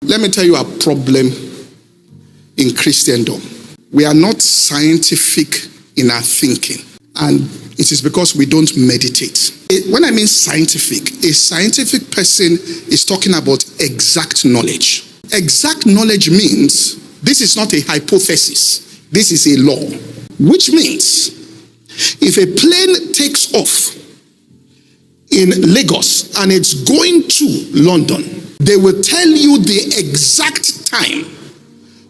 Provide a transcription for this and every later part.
Let me tell you a problem in Christendom. We are not scientific in our thinking, and it is because we don't meditate. When I mean scientific, a scientific person is talking about exact knowledge. Exact knowledge means this is not a hypothesis, this is a law, which means if a plane takes off in Lagos and it's going to London, they will tell you the exact time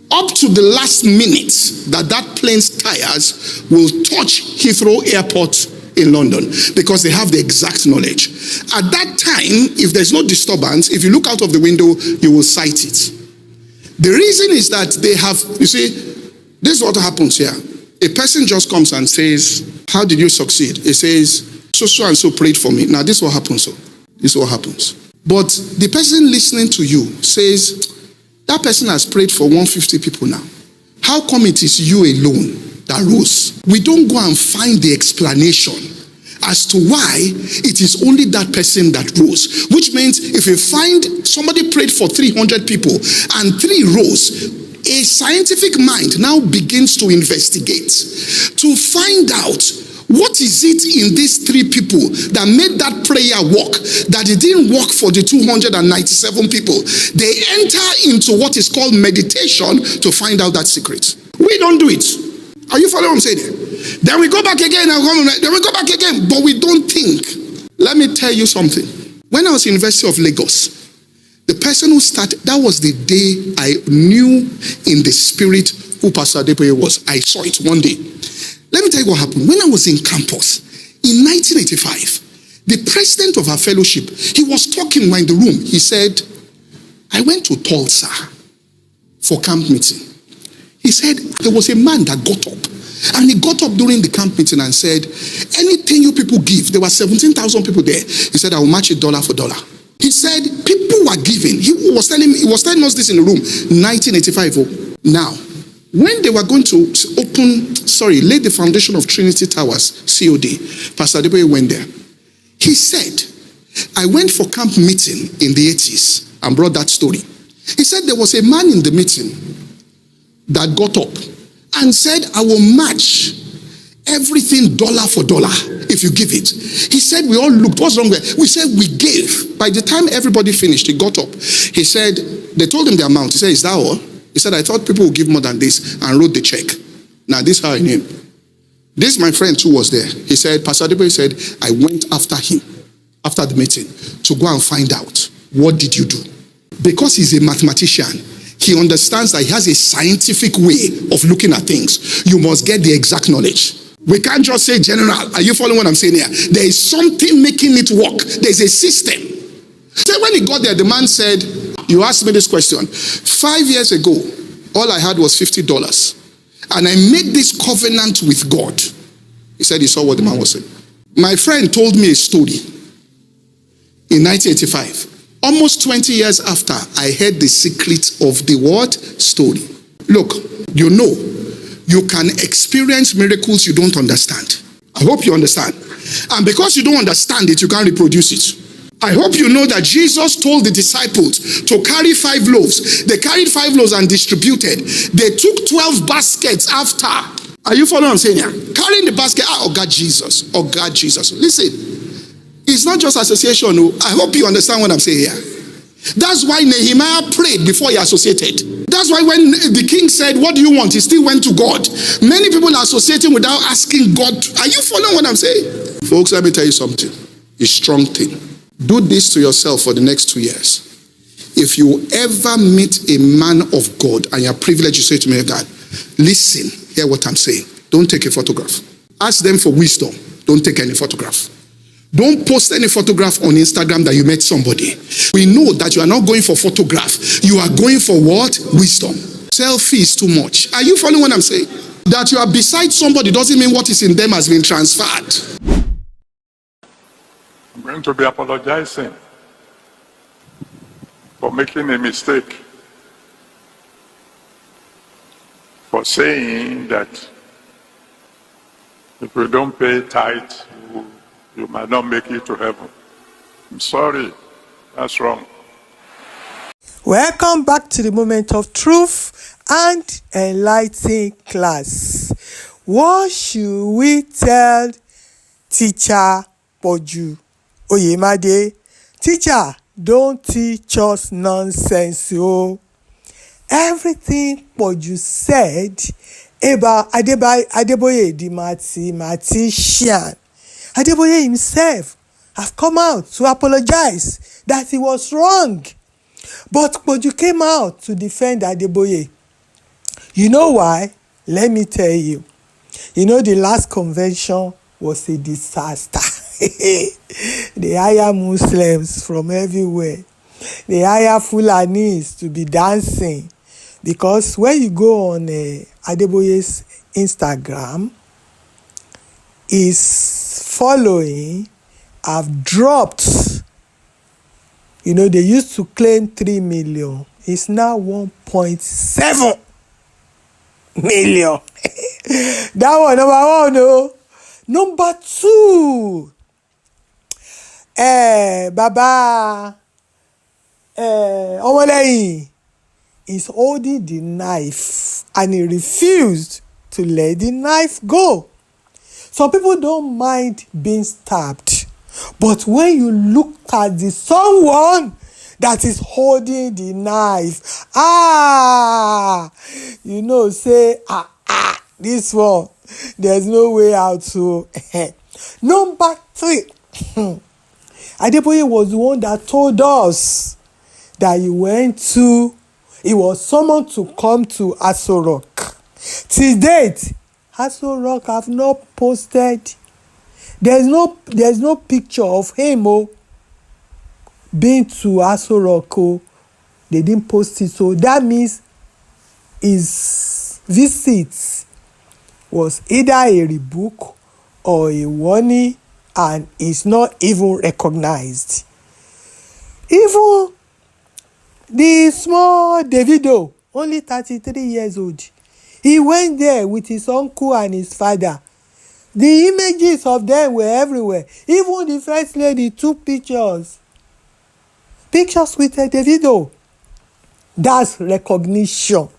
up to the last minute that plane's tires will touch Heathrow Airport in London, because they have the exact knowledge. At that time, if there's no disturbance, if you look out of the window, you will sight it. The reason is that they have, you see, this is what happens here. A person just comes and says, how did you succeed? He says, so and so prayed for me. Now this is what happens. This is what happens. But the person listening to you says, that person has prayed for 150 people now. How come it is you alone that rose? We don't go and find the explanation as to why it is only that person that rose. Which means if you find somebody prayed for 300 people and 3 rose, a scientific mind now begins to investigate to find out what is it in these 3 people that made that prayer work, that it didn't work for the 297 people. They enter into what is called meditation to find out that secret. We don't do it. Are you following what I'm saying? Then we go back again, then we go back again, but we don't think. Let me tell you something. When I was in University of Lagos, the person who started, that was the day I knew in the spirit who Pastor Adeboye was. I saw it one day. Let me tell you what happened. When I was in campus in 1985, the president of our fellowship, he was talking in the room. He said, I went to Tulsa for camp meeting. He said there was a man that got up, and he got up during the camp meeting and said, anything you people give, there were 17,000 people there. He said, I will match it dollar for dollar. He said people were giving. He was telling us this in the room, 1985. Now, when they were going to lay the foundation of Trinity Towers, COD, Pastor Adeboye went there. He said, I went for camp meeting in the 80s and brought that story. He said there was a man in the meeting that got up and said, I will match everything dollar for dollar if you give it. He said, we all looked, what's wrong with it? We said, we gave. By the time everybody finished, he got up. He said, they told him the amount. He said, is that all? He said, I thought people would give more than this, and wrote the check. Now, this is how I knew him. This, my friend too, was there. He said, Pastor Adeboye said, I went after him, after the meeting, to go and find out, what did you do? Because he's a mathematician, he understands that he has a scientific way of looking at things. You must get the exact knowledge. We can't just say general. Are you following what I'm saying here? There is something making it work. There's a system. So when he got there, the man said, you asked me this question. 5 years ago, all I had was $50. And I made this covenant with God. He said he saw what the man was saying. My friend told me a story in 1985. Almost 20 years after, I heard the secret of the what? Story. Look, you know, you can experience miracles you don't understand. I hope you understand. And because you don't understand it, you can't reproduce it. I hope you know that Jesus told the disciples to carry 5 loaves. They carried 5 loaves and distributed. They took 12 baskets after. Are you following what I'm saying here? Carrying the basket. Oh God, Jesus. Oh God, Jesus. Listen. It's not just association. I hope you understand what I'm saying here. That's why Nehemiah prayed before he associated. That's why when the king said, what do you want? He still went to God. Many people are associating without asking God. Are you following what I'm saying? Folks, let me tell you something. A strong thing. Do this to yourself for the next 2 years. If you ever meet a man of God and you're privileged, you say to me, God, listen, hear what I'm saying. Don't take a photograph. Ask them for wisdom. Don't take any photograph. Don't post any photograph on Instagram that you met somebody. We know that you are not going for photograph. You are going for what? Wisdom. Selfie is too much. Are you following what I'm saying? That you are beside somebody doesn't mean what is in them has been transferred. I'm going to be apologizing for making a mistake, for saying that if you don't pay tithe, you might not make it to heaven. I'm sorry, that's wrong. Welcome back to the moment of truth and enlightening class. What should we tell teacher Poju Oyemade? Teacher, don't teach us nonsense, oh. Everything Poju said about Adeboye the mathematician, Adeboye himself have come out to apologize that he was wrong. But Poju came out to defend Adeboye. You know why? Let me tell you. You know, the last convention was a disaster. They hire Muslims from everywhere. They hire Fulanis to be dancing. Because when you go on Adeboye's Instagram, his following have dropped. You know, they used to claim 3 million. It's now 1.7 million. That one, number one, no. Number two, Baba Omolẹ́yìn is holding the knife and he refused to let the knife go. Some people don't mind being stabbed. But when you look at the someone that is holding the knife, you know, say, this one, there's no way out. So, number three, Adeboye was the one that told us that he was summoned to come to Aso Rock. Till date, Aso Rock have not posted. There's no picture of him being to Aso Rock. They didn't post it. So that means his visit was either a rebuke or a warning, and is not even recognized. Even the small Davido, only 33 years old, he went there with his uncle and his father. The images of them were everywhere. Even the first lady took pictures with Davido. That's recognition.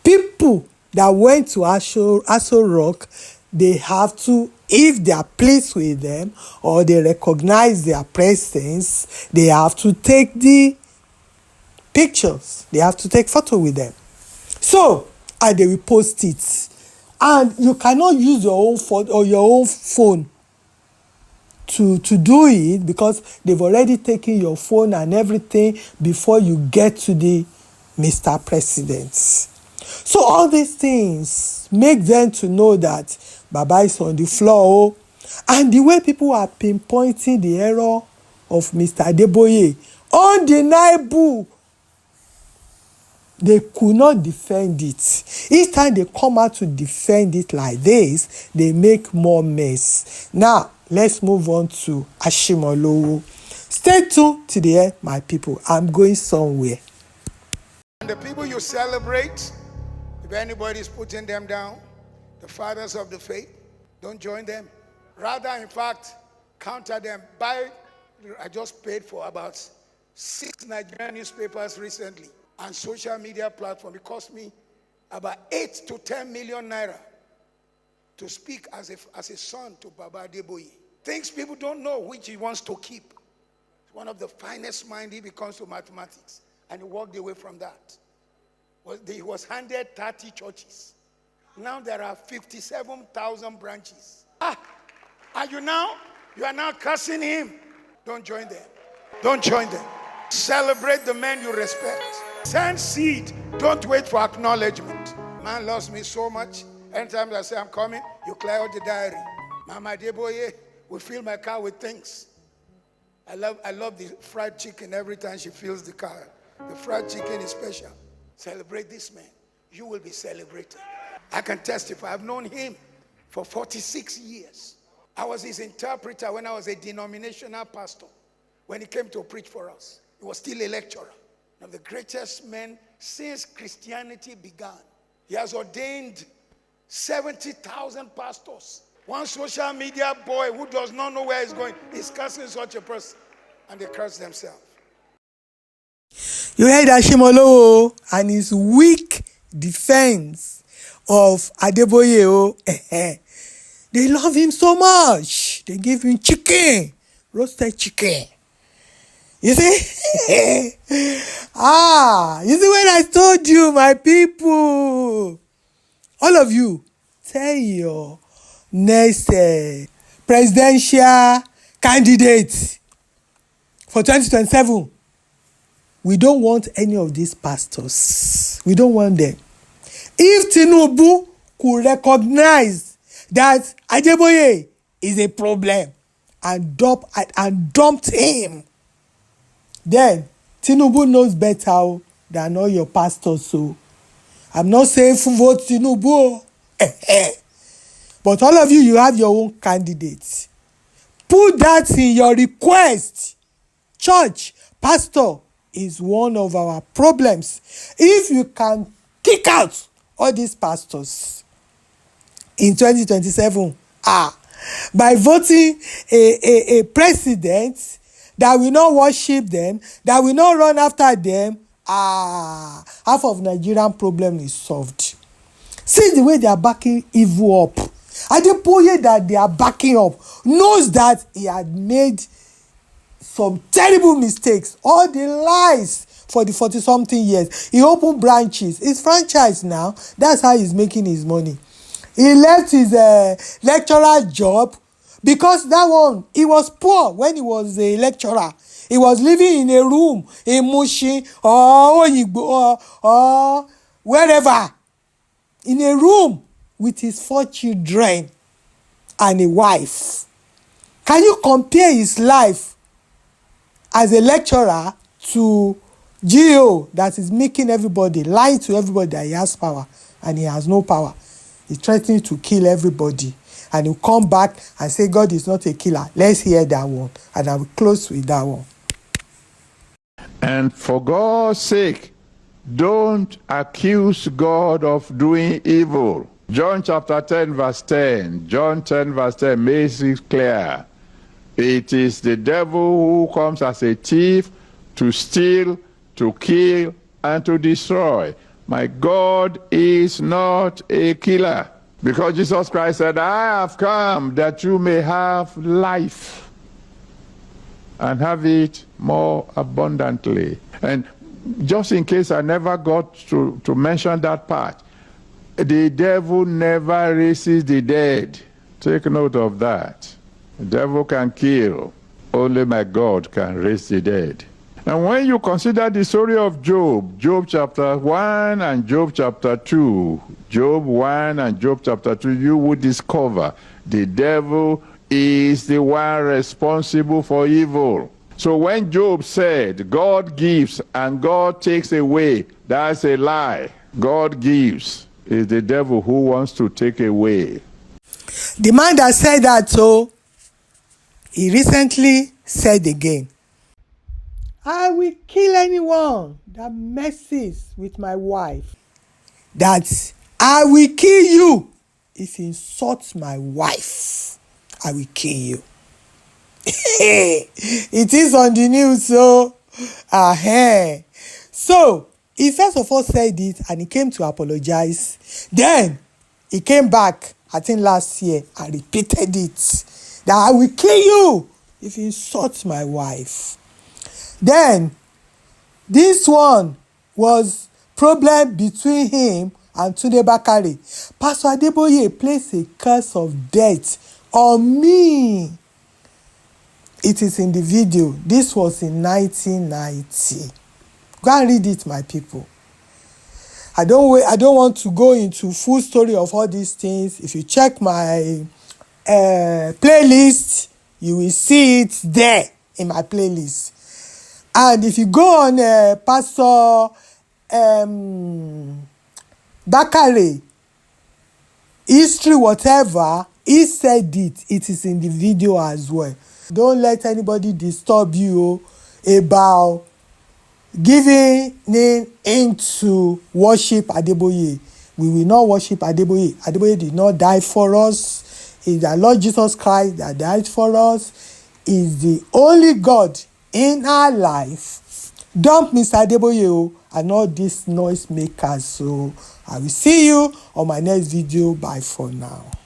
People that went to Aso Rock, they have to, if they are pleased with them or they recognize their presence, they have to take the pictures. They have to take photo with them. So, and they will post it. And you cannot use your own phone or your own phone to do it, because they've already taken your phone and everything before you get to the Mr. President. So all these things make them to know that Baba is on the floor. And the way people are pinpointing the error of Mr. Adeboye, undeniable. They could not defend it. Each time they come out to defend it like this, they make more mess. Now, let's move on to Ashimolowo. Stay tuned to the end, my people. I'm going somewhere. And the people you celebrate, if anybody is putting them down, the fathers of the faith, don't join them. Rather, in fact, counter them. I just paid for about 6 Nigerian newspapers recently. And social media platform. It cost me about 8 to 10 million naira to speak as a son to Baba Adeboye. Things people don't know which he wants to keep. He's one of the finest minds if it comes to mathematics. And he walked away from that. He was handed 30 churches. Now there are 57,000 branches. Are you are now cursing him. Don't join them. Don't join them. Celebrate the men you respect. Send seed. Don't wait for acknowledgement. Man loves me so much. Anytime I say I'm coming, you clear out the diary. Mama Adeboye will fill my car with things. I love the fried chicken every time she fills the car. The fried chicken is special. Celebrate this man. You will be celebrated. I can testify. I've known him for 46 years. I was his interpreter when I was a denominational pastor. When he came to preach for us, he was still a lecturer. One of the greatest men since Christianity began. He has ordained 70,000 pastors. One social media boy who does not know where he's going is cursing such a person, and they curse themselves. You heard Ashimolowo and his weak defense of Adeboye. Oh, they love him so much. They give him chicken, roasted chicken. You see? You see when I told you, my people, all of you, tell your next presidential candidate for 2027. We don't want any of these pastors. We don't want them. If Tinubu could recognize that Adeboye is a problem and dumped him, then Tinubu knows better than all your pastors. So I'm not saying vote Tinubu, but all of you, you have your own candidates. Put that in your request. Church, pastor is one of our problems. If you can kick out all these pastors in 2027, by voting a president that will not worship them, that will not run after them, half of Nigerian problem is solved. See the way they are backing evil up. Adeboye that they are backing up knows that he had made some terrible mistakes, all the lies for the 40-something years. He opened branches. It's franchise now. That's how he's making his money. He left his lecturer job because that one, he was poor when he was a lecturer. He was living in a room in Mushin or Origbo or wherever, in a room with his 4 children and a wife. Can you compare his life as a lecturer to GO that is making everybody, lying to everybody that he has power and he has no power? He's threatening to kill everybody and he'll come back and say God is not a killer. Let's hear that one and I will close with that one. And for God's sake, don't accuse God of doing evil. John chapter 10 verse 10. John 10 verse 10 makes it clear. It is the devil who comes as a thief to steal, to kill, and to destroy. My God is not a killer. Because Jesus Christ said, I have come that you may have life and have it more abundantly. And just in case I never got to mention that part, the devil never raises the dead. Take note of that. The devil can kill. Only my God can raise the dead. And when you consider the story of Job, Job chapter 1 and Job chapter 2, Job 1 and Job chapter 2, you will discover the devil is the one responsible for evil. So when Job said, God gives and God takes away, that's a lie. God gives. It's the devil who wants to take away. The man that said that, so he recently said again, I will kill anyone that messes with my wife. That I will kill you if you insult my wife. I will kill you. It is on the news, so So he first of all said it and he came to apologize. Then he came back, I think last year, and repeated it. That I will kill you if you insult my wife. Then this one was problem between him and Tunde Bakare. Pastor Adeboye placed a curse of death on me. It is in the video. This was in 1990. Go and read it, my people. I don't want to go into full story of all these things. If you check my playlist, you will see it there in my playlist. And if you go on Pastor Bakare history, whatever, he said it. It is in the video as well. Don't let anybody disturb you about giving into worship Adeboye. We will not worship Adeboye. Adeboye did not die for us. It's the Lord Jesus Christ that died for us. Is the only God in our life. dump Mr. Adeboye o and all these noise makers. So I will see you on my next video. Bye for now.